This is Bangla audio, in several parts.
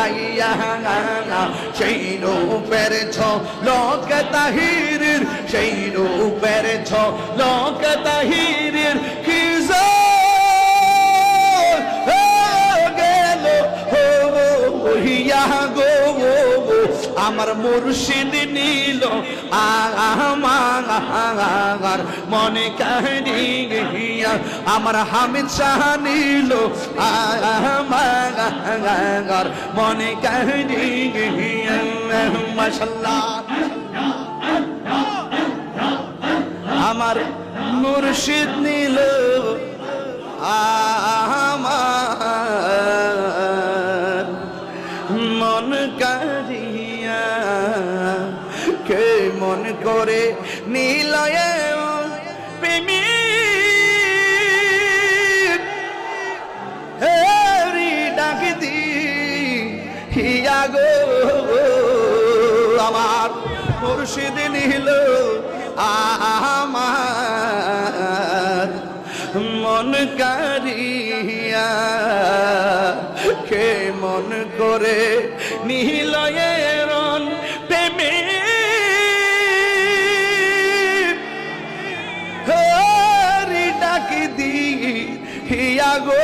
দেখাইয়া সেই রূপের ঝলক তাহিরের সেই রূপের ঝলক তাহিরের কি গেল হইয়া গো আমার মুর্শিদ নীল আমার মনে কাহিয়া আমার হামিদ শাহ নীল আমার মনে কাহিয়া মাশাআল্লাহ আমার মুর্শিদ নীল আমার মন কারিয়া কে মন করে নীলয়ে প্রেমী হেরি ডাক দি হিয়া গো আমার মুর্শিদ নীল আমার মন কারিয়া কে মন করে নিলয়ের প্রেমে হরি ডাকি দি হিয়া গো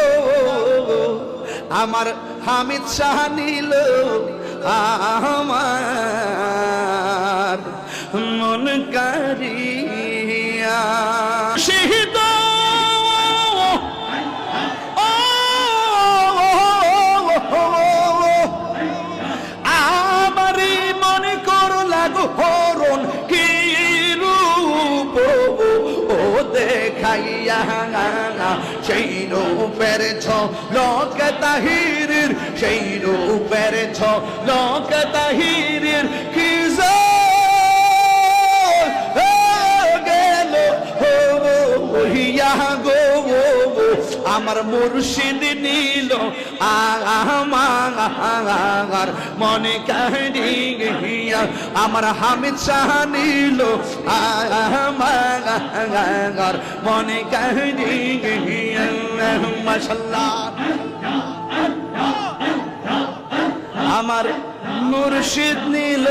আমার হামিদ শাহ নীল আমার মন কারিয়া শহীদ আমারি মনে করো লাগো হরণ কি রূপ ও দেখাইয়া সেই রূপের ঝলক তাহিরের সেই রূপের ঝলক তাহিরের কি গেল হইয়া গো আমার মুর্শিদ নীল আমার মনে কাহিয়া আমার হামিদ শাহ নীল আমার মনে কাহিয়া মাশাআল্লাহ আমার মুর্শিদ নীল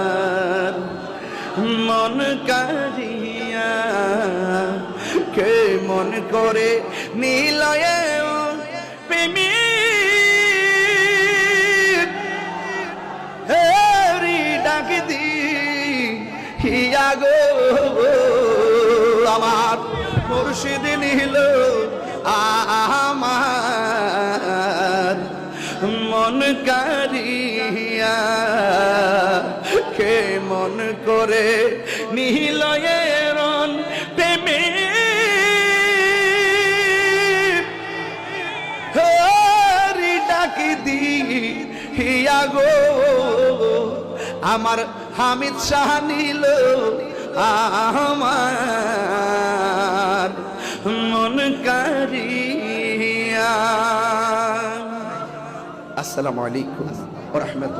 আমার মন কারিয়া কে মন করে নীলয়ে প্রেমী হেরি ডাক দি হিয়া গো আমার মুর্শিদ নীল আমার মন কারিয়া কে মন করে নিলয়ের প্রেমে হরি ডাকি দি হিয়া গো আমার হামিদ শাহ নীল আমার মন কারিয়া। আসসালামু আলাইকুম ওয়া রাহমাতুল্লাহ।